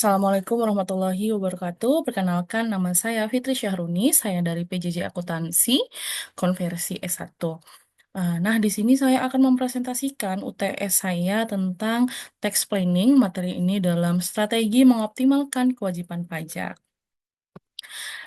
Assalamualaikum warahmatullahi wabarakatuh. Perkenalkan nama saya Fitri Syahruni, saya dari PJJ Akuntansi, konversi S1. Nah, di sini saya akan mempresentasikan UTS saya tentang tax planning. Materi ini dalam strategi mengoptimalkan kewajiban pajak.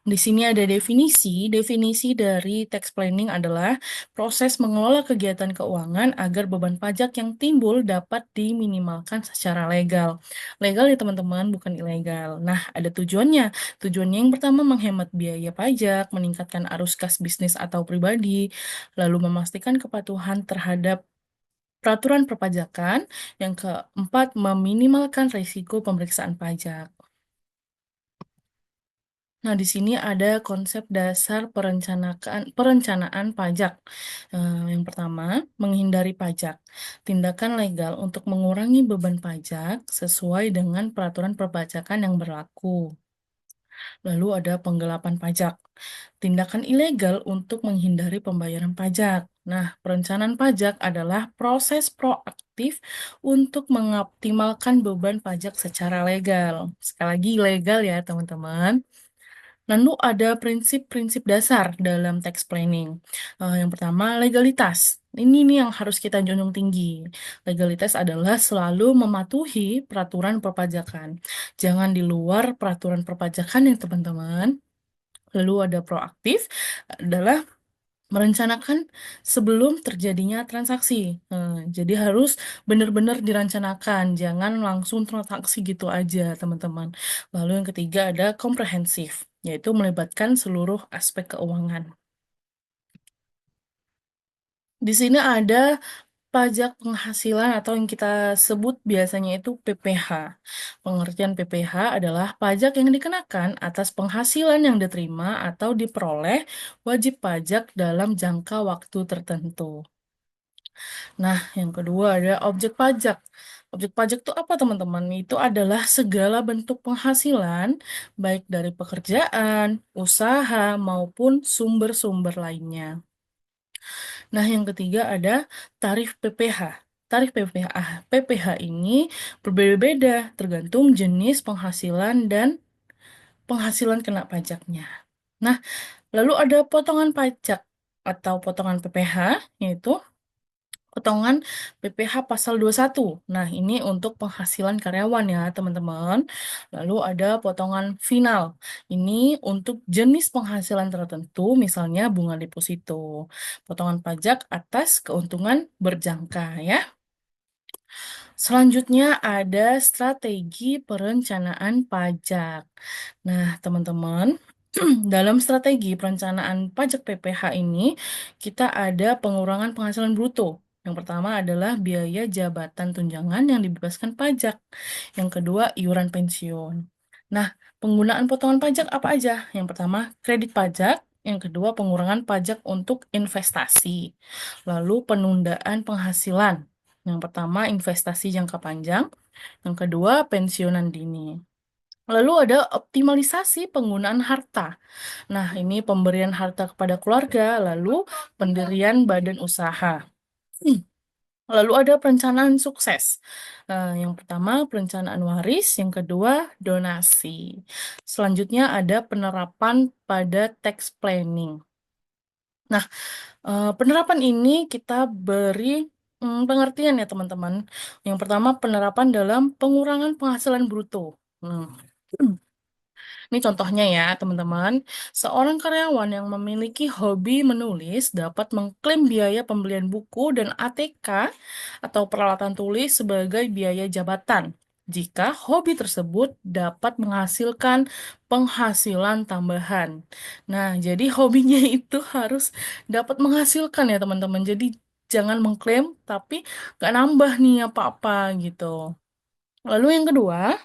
Di sini ada definisi. Definisi dari tax planning adalah proses mengelola kegiatan keuangan agar beban pajak yang timbul dapat diminimalkan secara legal. Legal ya teman-teman, bukan ilegal. Nah, ada tujuannya. Tujuannya yang pertama menghemat biaya pajak, meningkatkan arus kas bisnis atau pribadi, lalu memastikan kepatuhan terhadap peraturan perpajakan. Yang keempat, meminimalkan risiko pemeriksaan pajak. Nah, di sini ada konsep dasar perencanaan pajak. Yang pertama, menghindari pajak. Tindakan legal untuk mengurangi beban pajak sesuai dengan peraturan perpajakan yang berlaku. Lalu ada penggelapan pajak. Tindakan ilegal untuk menghindari pembayaran pajak. Nah, perencanaan pajak adalah proses proaktif untuk mengoptimalkan beban pajak secara legal. Sekali lagi legal ya, teman-teman. Lalu ada prinsip-prinsip dasar dalam tax planning. Yang pertama, legalitas. Ini nih yang harus kita junjung tinggi. Legalitas adalah selalu mematuhi peraturan perpajakan. Jangan di luar peraturan perpajakan ya teman-teman. Lalu ada proaktif, adalah merencanakan sebelum terjadinya transaksi. Jadi harus benar-benar direncanakan, jangan langsung transaksi gitu aja, teman-teman. Lalu yang ketiga ada komprehensif, yaitu melibatkan seluruh aspek keuangan. Di sini ada pajak penghasilan atau yang kita sebut biasanya itu PPh. Pengertian PPh adalah pajak yang dikenakan atas penghasilan yang diterima atau diperoleh wajib pajak dalam jangka waktu tertentu. Nah, yang kedua ada objek pajak. Objek pajak itu apa, teman-teman? Itu adalah segala bentuk penghasilan, baik dari pekerjaan, usaha, maupun sumber-sumber lainnya. Nah, yang ketiga ada tarif PPh. Tarif PPh ini berbeda-beda tergantung jenis penghasilan dan penghasilan kena pajaknya. Nah, lalu ada potongan pajak atau potongan PPh, yaitu potongan PPh pasal 21. Nah, ini untuk penghasilan karyawan ya, teman-teman. Lalu ada potongan final. Ini untuk jenis penghasilan tertentu, misalnya bunga deposito. Potongan pajak atas keuntungan berjangka ya. Selanjutnya ada strategi perencanaan pajak. Nah, teman-teman, dalam strategi perencanaan pajak PPh ini, kita ada pengurangan penghasilan bruto. Yang pertama adalah biaya jabatan tunjangan yang dibebaskan pajak. Yang kedua, iuran pensiun. Nah, penggunaan potongan pajak apa aja? Yang pertama, kredit pajak. Yang kedua, pengurangan pajak untuk investasi. Lalu, penundaan penghasilan. Yang pertama, investasi jangka panjang. Yang kedua, pensiunan dini. Lalu ada optimalisasi penggunaan harta. Nah, ini pemberian harta kepada keluarga, lalu pendirian badan usaha. Lalu ada perencanaan sukses. Yang pertama, perencanaan waris. Yang kedua, donasi. Selanjutnya ada penerapan pada tax planning. Nah, penerapan ini kita beri pengertian ya teman-teman. Yang pertama, penerapan dalam pengurangan penghasilan bruto. Hmm. Ini contohnya ya, teman-teman. Seorang karyawan yang memiliki hobi menulis dapat mengklaim biaya pembelian buku dan ATK atau peralatan tulis sebagai biaya jabatan jika hobi tersebut dapat menghasilkan penghasilan tambahan. Nah, jadi hobinya itu harus dapat menghasilkan ya, teman-teman. Jadi jangan mengklaim tapi nggak nambah nih apa-apa gitu. Lalu yang kedua,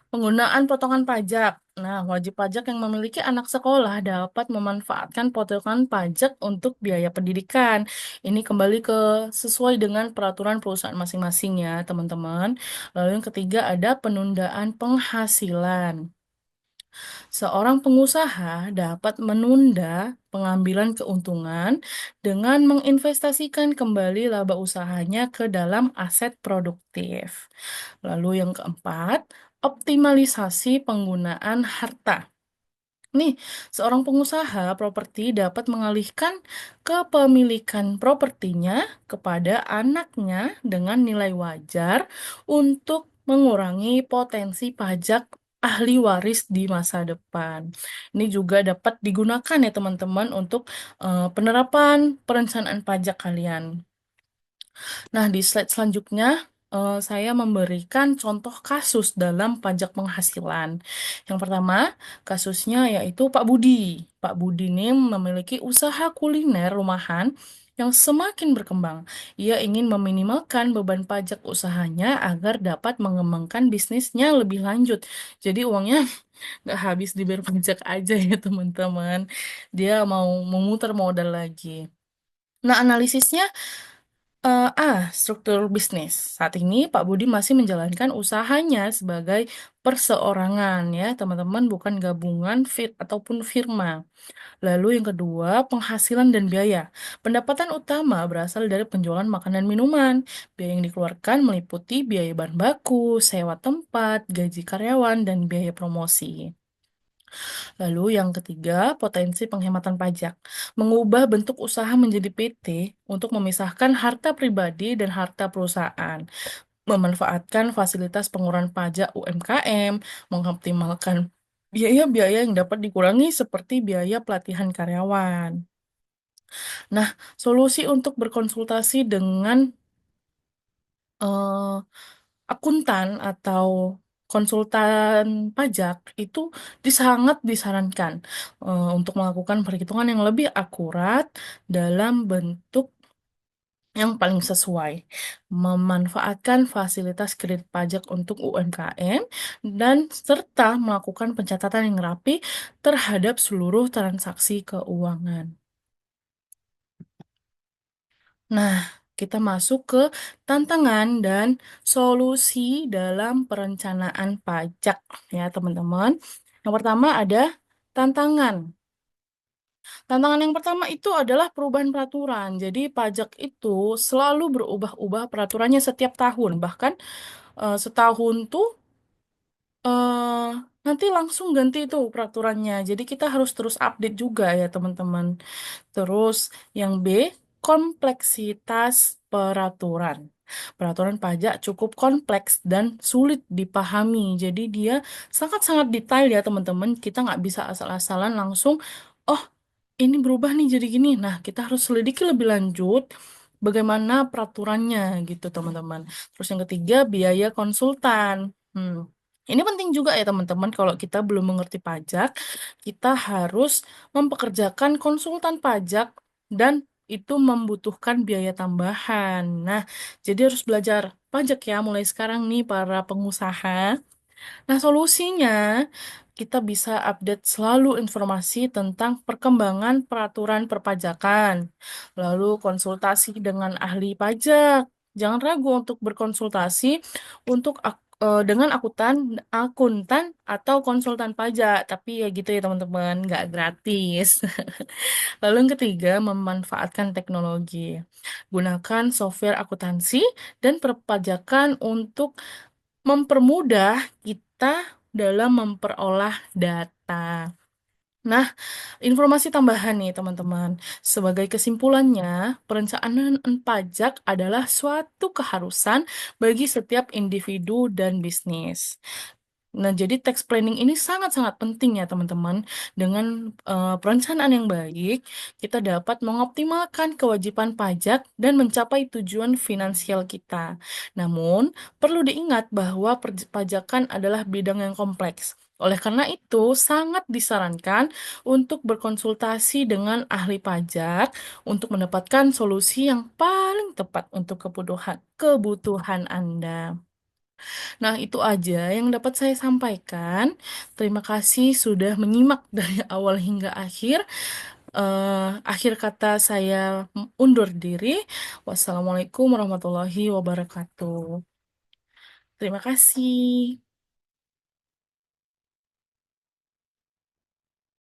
penggunaan potongan pajak. Nah, wajib pajak yang memiliki anak sekolah dapat memanfaatkan potongan pajak untuk biaya pendidikan. Ini kembali ke sesuai dengan peraturan perusahaan masing-masing ya, teman-teman. Lalu yang ketiga ada penundaan penghasilan. Seorang pengusaha dapat menunda pengambilan keuntungan dengan menginvestasikan kembali laba usahanya ke dalam aset produktif. Lalu yang keempat, optimalisasi penggunaan harta. Nih, seorang pengusaha properti dapat mengalihkan kepemilikan propertinya kepada anaknya dengan nilai wajar untuk mengurangi potensi pajak ahli waris di masa depan. Ini juga dapat digunakan ya teman-teman untuk penerapan perencanaan pajak kalian. Nah, di slide selanjutnya, saya memberikan contoh kasus dalam pajak penghasilan. Yang pertama, kasusnya yaitu Pak Budi. Pak Budi ini memiliki usaha kuliner rumahan yang semakin berkembang. Ia ingin meminimalkan beban pajak usahanya agar dapat mengembangkan bisnisnya lebih lanjut. Jadi uangnya nggak habis di bayar pajak aja ya teman-teman. Dia mau memutar modal lagi. Nah, analisisnya struktur bisnis. Saat ini Pak Budi masih menjalankan usahanya sebagai perseorangan ya, teman-teman, bukan gabungan ataupun firma. Lalu yang kedua, penghasilan dan biaya. Pendapatan utama berasal dari penjualan makanan minuman. Biaya yang dikeluarkan meliputi biaya bahan baku, sewa tempat, gaji karyawan, dan biaya promosi. Lalu yang ketiga, potensi penghematan pajak. Mengubah bentuk usaha menjadi PT untuk memisahkan harta pribadi dan harta perusahaan. Memanfaatkan fasilitas pengurangan pajak UMKM, mengoptimalkan biaya-biaya yang dapat dikurangi seperti biaya pelatihan karyawan. Nah, solusi untuk berkonsultasi dengan eh, akuntan atau konsultan pajak itu sangat disarankan untuk melakukan perhitungan yang lebih akurat dalam bentuk yang paling sesuai, memanfaatkan fasilitas kredit pajak untuk UMKM, dan serta melakukan pencatatan yang rapi terhadap seluruh transaksi keuangan. Nah, kita masuk ke tantangan dan solusi dalam perencanaan pajak ya, teman-teman. Yang pertama ada tantangan. Tantangan yang pertama itu adalah perubahan peraturan. Jadi pajak itu selalu berubah-ubah peraturannya setiap tahun. Bahkan setahun tuh eh nanti langsung ganti itu peraturannya. Jadi kita harus terus update juga ya teman-teman. Terus yang B, kompleksitas peraturan. Peraturan pajak cukup kompleks dan sulit dipahami. Jadi dia sangat-sangat detail ya teman-teman. Kita nggak bisa asal-asalan langsung, oh ini berubah nih jadi gini. Nah, kita harus selidiki lebih lanjut bagaimana peraturannya gitu teman-teman. Terus yang ketiga, biaya konsultan. Hmm. Ini penting juga ya teman-teman, kalau kita belum mengerti pajak, kita harus mempekerjakan konsultan pajak dan itu membutuhkan biaya tambahan. Nah, jadi harus belajar pajak ya mulai sekarang nih para pengusaha. Nah, solusinya kita bisa update selalu informasi tentang perkembangan peraturan perpajakan, lalu konsultasi dengan ahli pajak. Jangan ragu untuk berkonsultasi dengan akuntan atau konsultan pajak. Tapi ya gitu ya teman-teman, nggak gratis. Lalu yang ketiga, memanfaatkan teknologi. Gunakan software akuntansi dan perpajakan untuk mempermudah kita dalam memperolah data. Nah, informasi tambahan nih teman-teman. Sebagai kesimpulannya, perencanaan pajak adalah suatu keharusan bagi setiap individu dan bisnis. Nah, jadi tax planning ini sangat-sangat penting ya, teman-teman. Dengan perencanaan yang baik, kita dapat mengoptimalkan kewajiban pajak dan mencapai tujuan finansial kita. Namun, perlu diingat bahwa perpajakan adalah bidang yang kompleks. Oleh karena itu, sangat disarankan untuk berkonsultasi dengan ahli pajak untuk mendapatkan solusi yang paling tepat untuk kebutuhan Anda. Nah, itu aja yang dapat saya sampaikan. Terima kasih sudah menyimak dari awal hingga akhir. Akhir kata saya undur diri. Wassalamualaikum warahmatullahi wabarakatuh. Terima kasih.